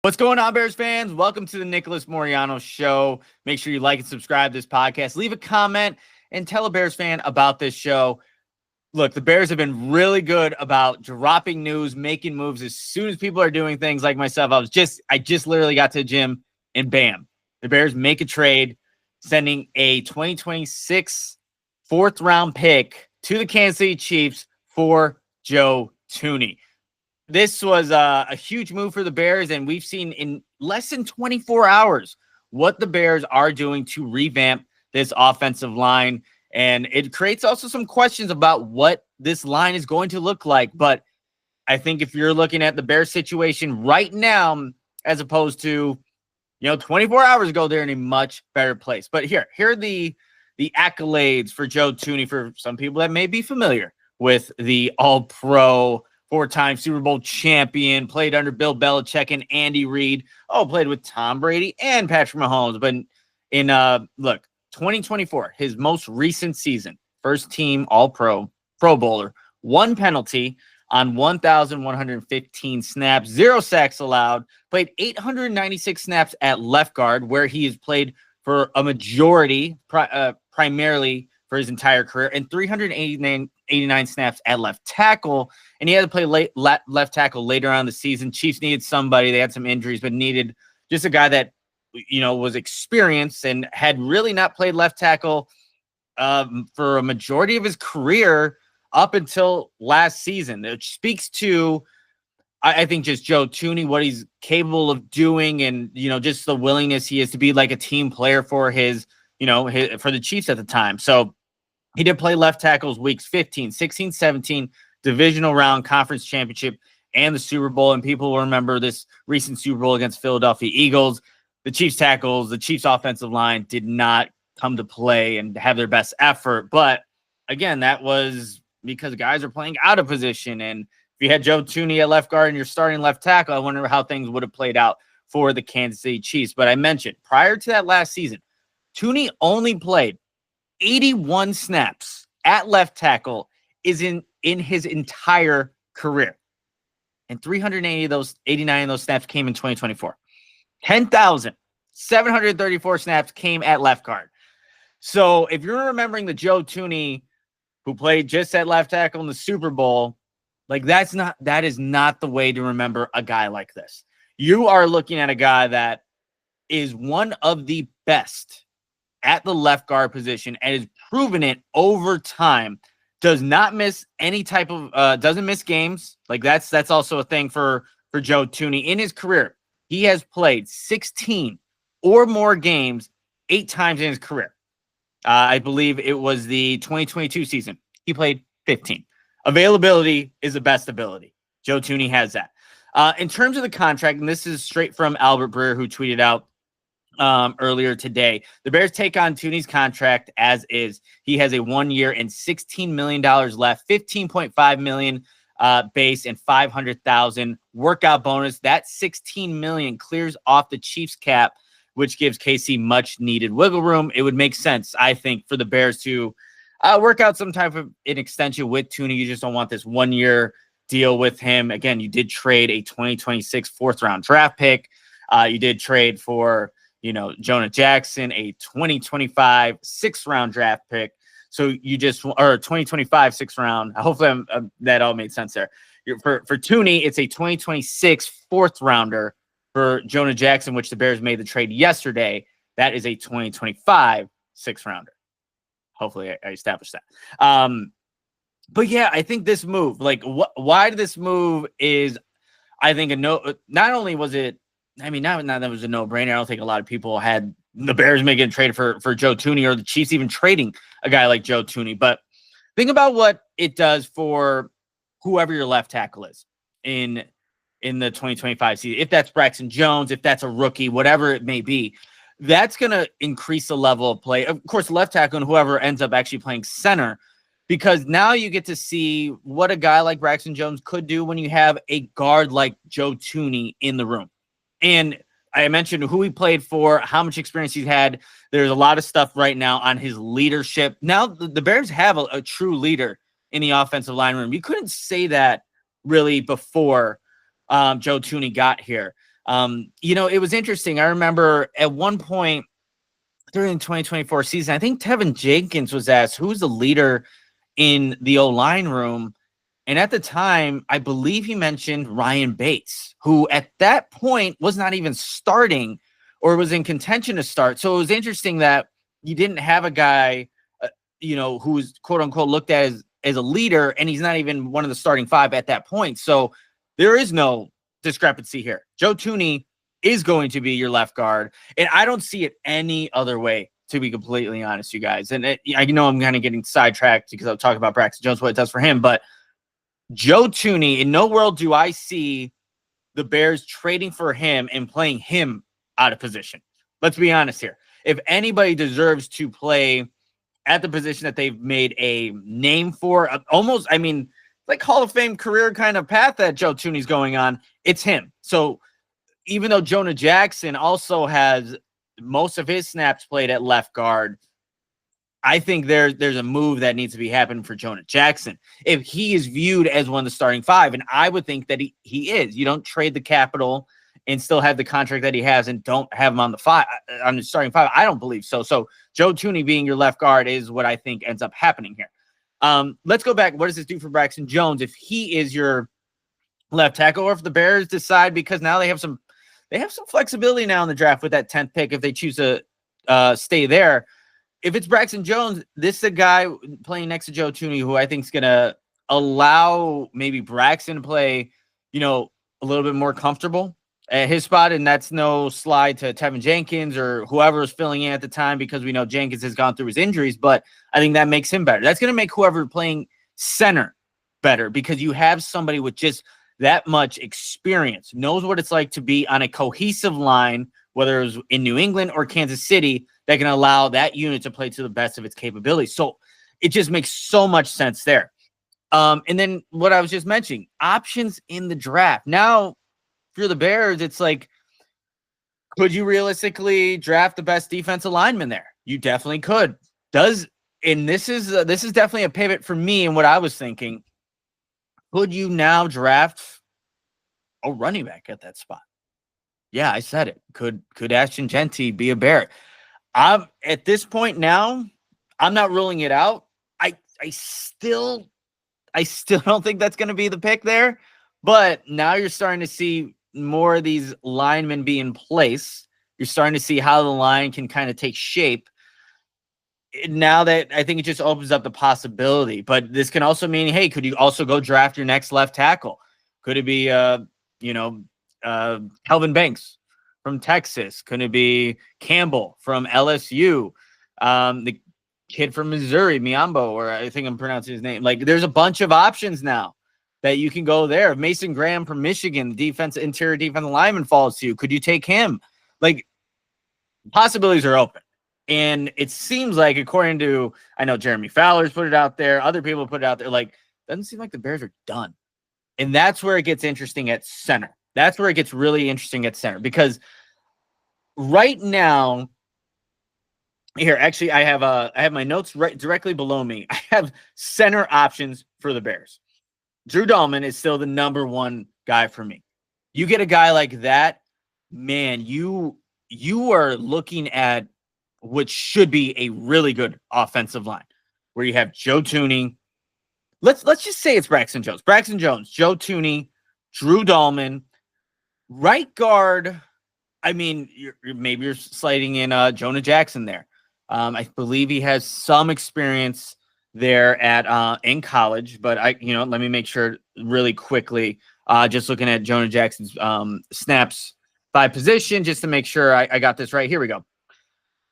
What's going on, Bears fans? Welcome to the Nicholas Moreano Show. Make sure you like and subscribe to this podcast. Leave a comment and tell a Bears fan about this show. Look, the Bears have been really good about dropping news, making moves as soon as people are doing things like myself. I just literally got to the gym and bam, the Bears make a trade, sending a 2026 fourth round pick to the Kansas City Chiefs for Joe Thuney. This was a huge move for the Bears, and we've seen in less than 24 hours what the Bears are doing to revamp this offensive line. And it creates also some questions about what this line is going to look like. But I think if you're looking at the Bears situation right now, as opposed to, 24 hours ago, they're in a much better place. But here are the accolades for Joe Thuney for some people that may be familiar with the All-Pro, four-time Super Bowl champion, played under Bill Belichick and Andy Reid. Played with Tom Brady and Patrick Mahomes. But in 2024, his most recent season, first team All-Pro, Pro Bowler, one penalty on 1,115 snaps, 0 sacks allowed, played 896 snaps at left guard, where he has played for a majority, primarily for his entire career, and 389 snaps at left tackle. And he had to play left tackle later on in the season. Chiefs needed somebody. They had some injuries, but needed just a guy that, was experienced and had really not played left tackle for a majority of his career up until last season. It speaks to, I think, just Joe Thuney, what he's capable of doing, and, just the willingness he is to be like a team player for for the Chiefs at the time. So he did play left tackles weeks 15, 16, 17, divisional round, conference championship, and the Super Bowl. And people will remember this recent Super Bowl against Philadelphia Eagles. The Chiefs tackles, the Chiefs offensive line did not come to play and have their best effort. But again, that was because guys are playing out of position. And if you had Joe Thuney at left guard and you're starting left tackle, I wonder how things would have played out for the Kansas City Chiefs. But I mentioned prior to that last season, Thuney only played 81 snaps at left tackle in his entire career. And 89 of those snaps came in 2024. 10,734 snaps came at left guard. So if you're remembering the Joe Thuney who played just at left tackle in the Super Bowl, that is not the way to remember a guy like this. You are looking at a guy that is one of the best at the left guard position and has proven it over time. Does not miss any type of doesn't miss games. Like that's also a thing for Joe Thuney. In his career, he has played 16 or more games 8 times in his career. I believe it was the 2022 season. He played 15. Availability is the best ability. Joe Thuney has that. In terms of the contract, and this is straight from Albert Breer, who tweeted out earlier today, the Bears take on Thuney's contract as is. He has a 1 year and $16 million left, $15.5 million base and $500,000 workout bonus. That $16 million clears off the Chiefs cap, which gives KC much needed wiggle room. It would make sense, I think, for the Bears to work out some type of an extension with Thuney. You just don't want this 1 year deal with him. Again, you did trade a 2026 fourth round draft pick. You did trade for, Jonah Jackson, a 2025 sixth round draft pick. So you just, or 2025 sixth round. Hopefully that all made sense there. For Thuney, it's a 2026 fourth rounder. For Jonah Jackson, which the Bears made the trade yesterday, that is a 2025 sixth rounder. Hopefully I established that. But yeah, I think this move, why this move is, I think, not only was it, not that it was a no-brainer. I don't think a lot of people had the Bears making a trade for Joe Thuney, or the Chiefs even trading a guy like Joe Thuney. But think about what it does for whoever your left tackle is in the 2025 season. If that's Braxton Jones, if that's a rookie, whatever it may be, that's going to increase the level of play. Of course, left tackle and whoever ends up actually playing center, because now you get to see what a guy like Braxton Jones could do when you have a guard like Joe Thuney in the room. And I mentioned who he played for, how much experience he's had. There's a lot of stuff right now on his leadership. Now the Bears have a true leader in the offensive line room. You couldn't say that really before Joe Thuney got here. It was interesting. I remember at one point during the 2024 season, I think Tevin Jenkins was asked who's the leader in the O-line room. And at the time, I believe he mentioned Ryan Bates, who at that point was not even starting or was in contention to start. So it was interesting that you didn't have a guy, who was quote unquote looked at as a leader, and he's not even one of the starting five at that point. So there is no discrepancy here. Joe Thuney is going to be your left guard, and I don't see it any other way, to be completely honest, you guys. And I know I'm kind of getting sidetracked because I'm talking about Braxton Jones, what it does for him, but Joe Thuney, in no world do I see the Bears trading for him and playing him out of position. Let's be honest here. If anybody deserves to play at the position that they've made a name for, almost, like Hall of Fame career kind of path that Joe Thuney's going on, it's him. So even though Jonah Jackson also has most of his snaps played at left guard, I think there's a move that needs to be happening for Jonah Jackson if he is viewed as one of the starting five. And I would think that he is. You don't trade the capital and still have the contract that he has and don't have him on the starting five. I don't believe so. So Joe Thuney being your left guard is what I think ends up happening here. Let's go back. What does this do for Braxton Jones if he is your left tackle, or if the Bears decide, because now they have some flexibility now in the draft with that 10th pick if they choose to stay there. If it's Braxton Jones, this is a guy playing next to Joe Thuney who I think is going to allow maybe Braxton to play, a little bit more comfortable at his spot. And that's no slide to Tevin Jenkins or whoever is filling in at the time, because we know Jenkins has gone through his injuries, but I think that makes him better. That's going to make whoever playing center better, because you have somebody with just that much experience, knows what it's like to be on a cohesive line, whether it was in New England or Kansas City, that can allow that unit to play to the best of its capabilities. So it just makes so much sense there. And then what I was just mentioning, options in the draft. Now, for the Bears, it's like, could you realistically draft the best defensive lineman there? You definitely could. And this is definitely a pivot for me and what I was thinking. Could you now draft a running back at that spot? Yeah, I said it. Could Ashton Genty be a Bear? At this point now, I'm not ruling it out. I still don't think that's going to be the pick there, but now you're starting to see more of these linemen be in place. You're starting to see how the line can kind of take shape. Now that I think it just opens up the possibility, but this can also mean, hey, could you also go draft your next left tackle? Could it be, Kelvin Banks from Texas? Could it be Campbell from LSU? The kid from Missouri, Miambo, or I think I'm pronouncing his name. Like, there's a bunch of options now that you can go there. Mason Graham from Michigan, the interior defensive lineman, falls to you. Could you take him? Like, possibilities are open. And it seems like, according to, I know Jeremy Fowler's put it out there, other people put it out there, like, doesn't seem like the Bears are done. And that's where it gets interesting at center. That's where it gets really interesting at center, because right now, here, actually, I have my notes right directly below me. I have center options for the Bears. Drew Dahlman is still the number one guy for me. You get a guy like that, man, you are looking at what should be a really good offensive line, where you have Joe Thuney. Let's just say it's Braxton Jones. Braxton Jones, Joe Thuney, Drew Dahlman. Right guard, maybe you're sliding in Jonah Jackson there. I believe he has some experience there at in college, but let me make sure really quickly. Just looking at Jonah Jackson's snaps by position, just to make sure I got this right. Here we go.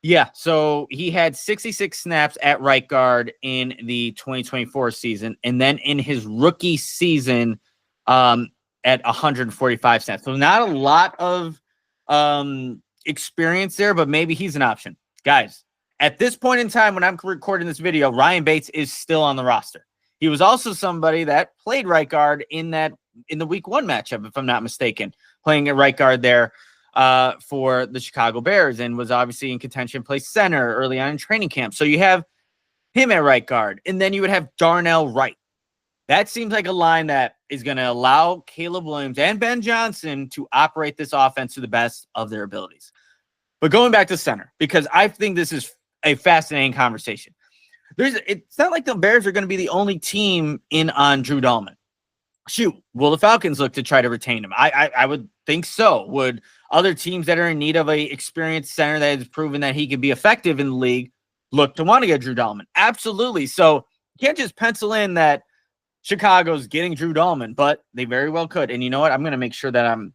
Yeah, so he had 66 snaps at right guard in the 2024 season, and then in his rookie season at 145 snaps. So not a lot of experience there, but maybe he's an option. Guys, at this point in time when I'm recording this video, Ryan Bates is still on the roster. He was also somebody that played right guard in the week 1 matchup, if I'm not mistaken, playing at right guard there for the Chicago Bears, and was obviously in contention, play center early on in training camp. So you have him at right guard, and then you would have Darnell Wright That seems like a line that is going to allow Caleb Williams and Ben Johnson to operate this offense to the best of their abilities. But going back to center, because I think this is a fascinating conversation. It's not like the Bears are going to be the only team in on Drew Dalman. Shoot, will the Falcons look to try to retain him? I would think so. Would other teams that are in need of a experienced center that has proven that he could be effective in the league look to want to get Drew Dalman? Absolutely. So you can't just pencil in that Chicago's getting Drew Dalman, but they very well could. And you know what? I'm going to make sure that I'm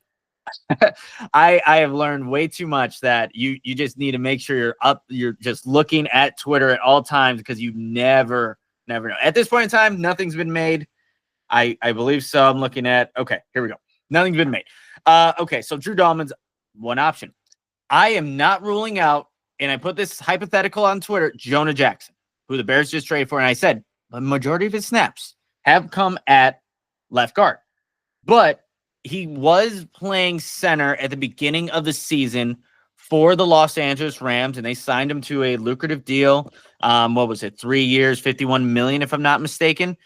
I have learned way too much that you just need to make sure you're just looking at Twitter at all times, because you never know. At this point in time, nothing's been made. I believe so. I'm looking at, okay, here we go. Nothing's been made. Okay, so Drew Dalman's one option. I am not ruling out, and I put this hypothetical on Twitter, Jonah Jackson, who the Bears just traded for, and I said the majority of his snaps have come at left guard. But he was playing center at the beginning of the season for the Los Angeles Rams, and they signed him to a lucrative deal. What was it? 3 years, $51 million, if I'm not mistaken.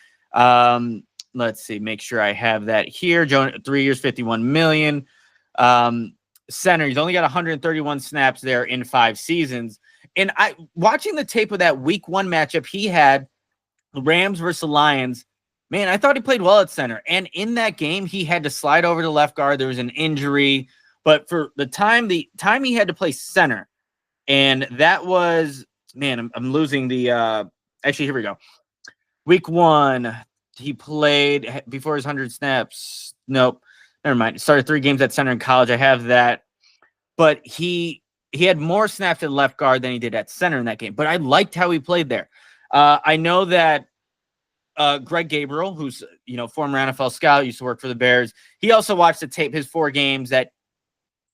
Let's see, make sure I have that here. 3 years, $51 million. Center, he's only got 131 snaps there in 5 seasons. And watching the tape of that week 1 matchup he had, the Rams versus the Lions, man, I thought he played well at center. And in that game, he had to slide over to left guard. There was an injury. But for the time he had to play center, and that was, man, I'm losing the actually, here we go. Week 1, he played before his 100 snaps. Nope, never mind. Started 3 games at center in college. I have that. But he had more snaps at left guard than he did at center in that game. But I liked how he played there. I know that Greg Gabriel, who's, former NFL scout, used to work for the Bears. He also watched the tape, his 4 games that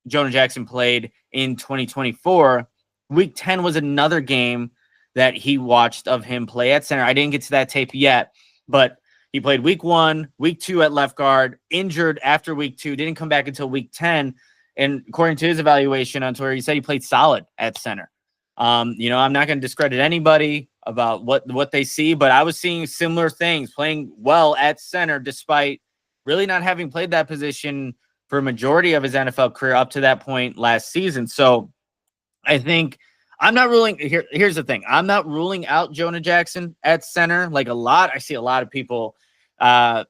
Jonah Jackson played in 2024. Week 10 was another game that he watched of him play at center. I didn't get to that tape yet, but he played week 1, week 2 at left guard, injured after week 2, didn't come back until week 10. And according to his evaluation on Twitter, he said he played solid at center. I'm not going to discredit anybody about what they see, but I was seeing similar things, playing well at center despite really not having played that position for a majority of his NFL career up to that point last season. So I think I'm not ruling here's the thing. I'm not ruling out Jonah Jackson at center like a lot. I see a lot of people. And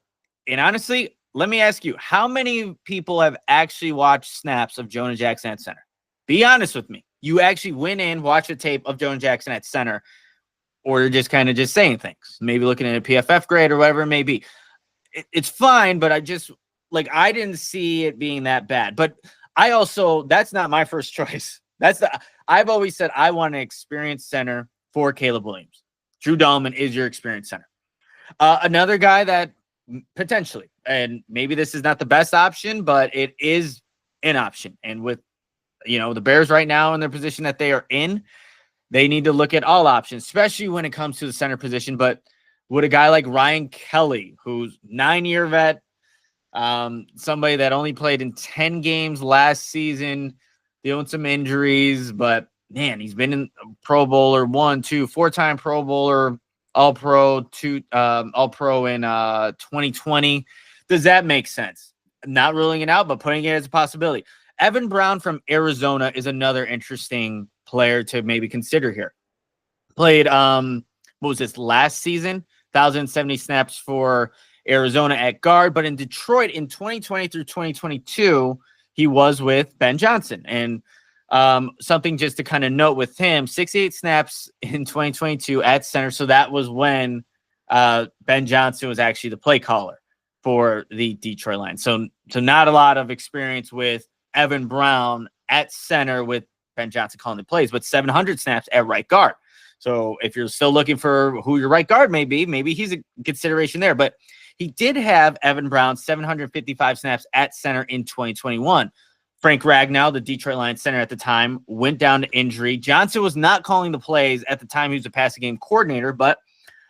honestly, let me ask you, how many people have actually watched snaps of Jonah Jackson at center? Be honest with me. You actually went in, watched a tape of Jonah Jackson at center, or you're just kind of just saying things, maybe looking at a PFF grade or whatever it may be. It's fine, but I didn't see it being that bad. But that's not my first choice. I've always said I want an experienced center for Caleb Williams. Drew Dalman is your experienced center. Another guy that potentially, and maybe this is not the best option, but it is an option. And with the Bears right now in their position that they are in, they need to look at all options, especially when it comes to the center position. But would a guy like Ryan Kelly, who's 9-year vet, somebody that only played in 10 games last season, dealing with some injuries, but man, he's been in Pro Bowler 1, 2, 4-time Pro Bowler, All-Pro, 2, All-Pro in 2020. Does that make sense? Not ruling it out, but putting it as a possibility. Evan Brown from Arizona is another interesting player to maybe consider here. Played, what was this, last season? 1,070 snaps for Arizona at guard. But in Detroit in 2020 through 2022, he was with Ben Johnson. And something just to kind of note with him, 68 snaps in 2022 at center. So that was when Ben Johnson was actually the play caller for the Detroit Lions. So not a lot of experience with Evan Brown at center with Ben Johnson calling the plays, but 700 snaps at right guard. So if you're still looking for who your right guard may be, maybe he's a consideration there. But he did have Evan Brown 755 snaps at center in 2021. Frank Ragnow, the Detroit Lions center at the time, went down to injury. Johnson was not calling the plays at the time. He was a passing game coordinator, but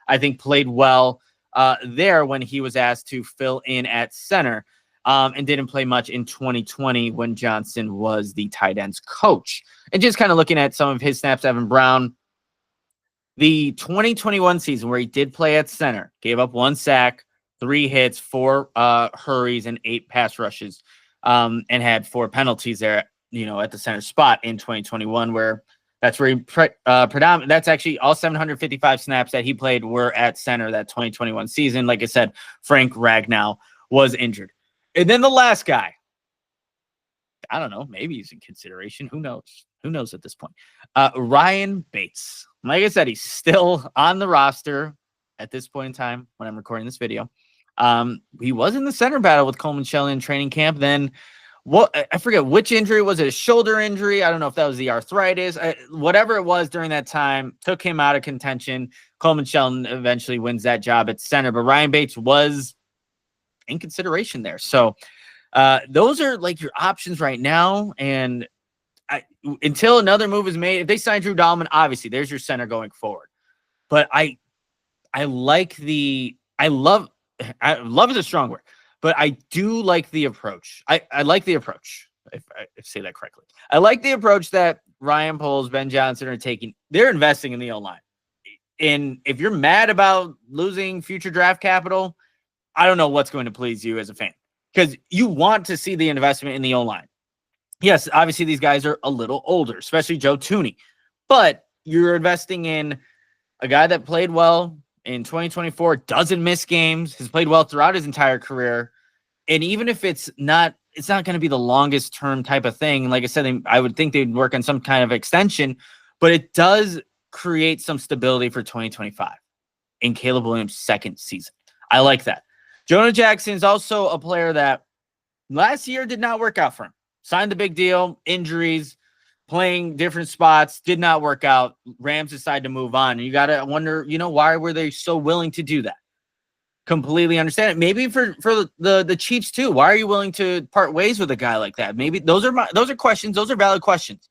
I think played well there when he was asked to fill in at center. And didn't play much in 2020 when Johnson was the tight ends coach. And just kind of looking at some of his snaps, Evan Brown, the 2021 season where he did play at center, gave up 1 sack, 3 hits, 4 hurries, and 8 pass rushes, and had 4 penalties there, at the center spot in 2021, where that's where he predominant. That's actually all 755 snaps that he played were at center that 2021 season. Like I said, Frank Ragnow was injured. And then the last guy, I don't know, maybe he's in consideration. Who knows? Who knows at this point? Ryan Bates. Like I said, he's still on the roster at this point in time when I'm recording this video. He was in the center battle with Coleman Shelley in training camp. Then I forget which injury was it, a shoulder injury? I don't know if that was the arthritis, whatever it was during that time, took him out of contention. Coleman Shelton eventually wins that job at center, but Ryan Bates was in consideration there. So those are like your options right now. And until another move is made, if they sign Drew Dahlman, obviously there's your center going forward. But I love is a strong word, but I do like the approach. I like the approach, if I say that correctly. I like the approach that Ryan Poles, Ben Johnson are taking. They're investing in the O-line. And if you're mad about losing future draft capital, I don't know what's going to please you as a fan, because you want to see the investment in the O-line. Yes, obviously these guys are a little older, especially Joe Thuney, but you're investing in a guy that played well in 2024, doesn't miss games, has played well throughout his entire career. And even if it's not going to be the longest term type of thing. Like I said, I would think they'd work on some kind of extension, but it does create some stability for 2025 in Caleb Williams' second season. I like that. Jonah Jackson is also a player that last year did not work out for him. Signed the big deal, injuries, playing different spots, did not work out. Rams decided to move on. And you got to wonder, why were they so willing to do that? Completely understand it. Maybe for the Chiefs too. Why are you willing to part ways with a guy like that? Maybe those are questions. Those are valid questions.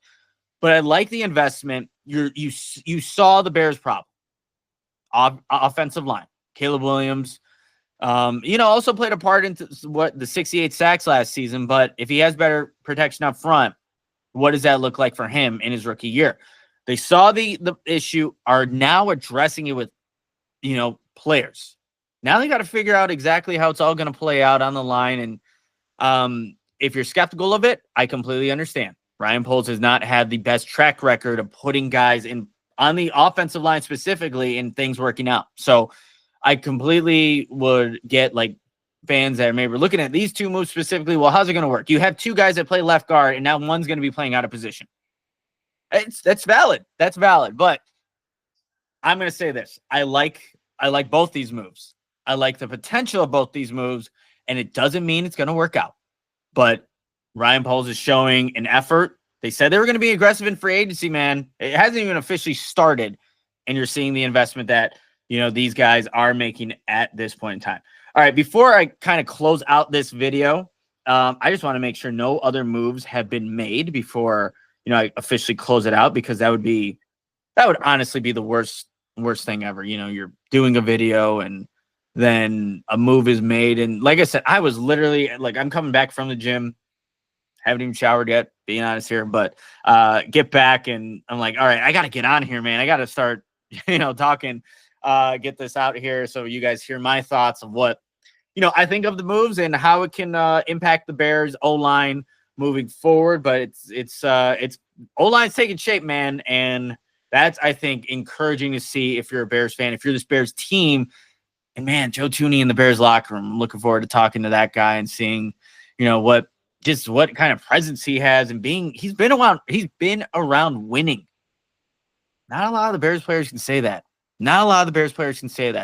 But I like the investment. You saw the Bears' problem. Offensive line. Caleb Williams, also played a part into the 68 sacks last season. But if he has better protection up front, what does that look like for him in his rookie year? They saw the issue, are now addressing it with, players. Now they got to figure out exactly how it's all going to play out on the line. And if you're skeptical of it, I completely understand. Ryan Poles has not had the best track record of putting guys in on the offensive line specifically and things working out. So I completely would get like fans that are maybe looking at these two moves specifically. Well, how's it going to work? You have 2 guys that play left guard, and now one's going to be playing out of position. That's valid. That's valid. But I'm going to say this. I like both these moves. I like the potential of both these moves, and it doesn't mean it's going to work out. But Ryan Poles is showing an effort. They said they were going to be aggressive in free agency, man. It hasn't even officially started, and you're seeing the investment that, these guys are making at this point in time. All right, before I kind of close out this video, I just want to make sure no other moves have been made before, I officially close it out, because that would honestly be the worst thing ever. You're doing a video and then a move is made. And like I said, I was literally I'm coming back from the gym, haven't even showered yet, being honest here, but get back and I'm like, all right, I got to get on here, man. I got to start, talking, get this out here so you guys hear my thoughts of what, I think of the moves and how it can impact the Bears O-line moving forward. But it's O-line's taking shape, man. And that's, I think, encouraging to see if you're a Bears fan, if you're this Bears team. And man, Joe Thuney in the Bears locker room, I'm looking forward to talking to that guy and seeing, what kind of presence he has and he's been around winning. Not a lot of the Bears players can say that.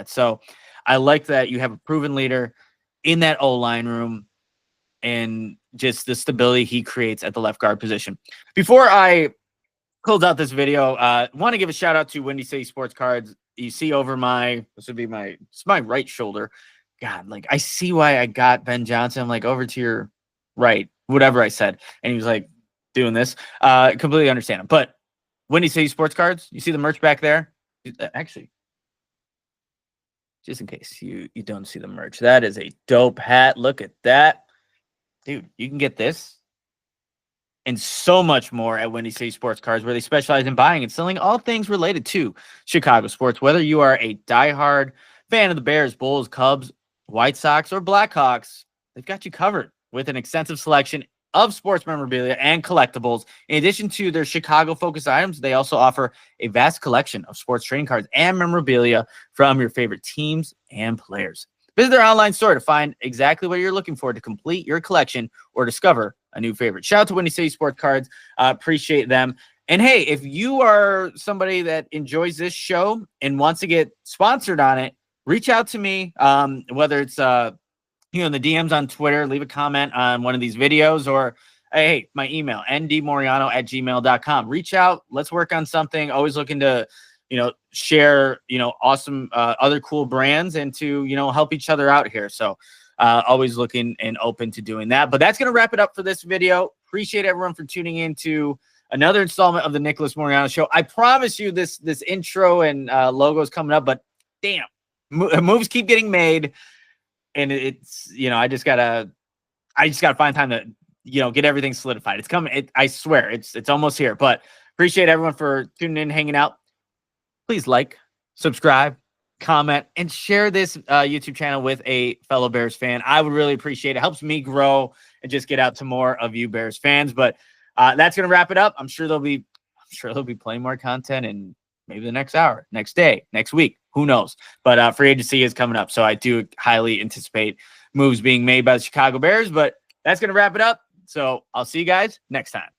So I like that you have a proven leader in that O-line room and just the stability he creates at the left guard position. Before I close out this video, want to give a shout out to Windy City Sports Cards. You see over it's my right shoulder. God, I see why I got Ben Johnson. I'm like, over to your right, whatever I said. And he was like doing this. Completely understand him. But Windy City Sports Cards, you see the merch back there? Actually, just in case you don't see the merch, that is a dope hat. Look at that. Dude, you can get this and so much more at Windy City Sports Cards, where they specialize in buying and selling all things related to Chicago sports. Whether you are a diehard fan of the Bears, Bulls, Cubs, White Sox, or Blackhawks, they've got you covered with an extensive selection of sports memorabilia and collectibles. In addition to their Chicago-focused items, they also offer a vast collection of sports trading cards and memorabilia from your favorite teams and players. Visit their online store to find exactly what you're looking for to complete your collection or discover a new favorite. Shout out to Windy City Sports Cards. Appreciate them. And hey, if you are somebody that enjoys this show and wants to get sponsored on it, reach out to me, whether it's in the DMs on Twitter, leave a comment on one of these videos, or hey, my email, ndmoreano@gmail.com. Reach out. Let's work on something. Always looking to, share, awesome other cool brands and to, help each other out here. So always looking and open to doing that. But that's going to wrap it up for this video. Appreciate everyone for tuning in to another installment of the Nicholas Moreano Show. I promise you this intro and logo is coming up, but damn, moves keep getting made. And it's, I just gotta find time to, get everything solidified. It's coming. I swear it's almost here, but appreciate everyone for tuning in, hanging out. Please like, subscribe, comment, and share this YouTube channel with a fellow Bears fan. I would really appreciate it. It helps me grow and just get out to more of you Bears fans. But that's going to wrap it up. I'm sure there'll be plenty more content in maybe the next hour, next day, next week. Who knows? But free agency is coming up. So I do highly anticipate moves being made by the Chicago Bears. But that's going to wrap it up. So I'll see you guys next time.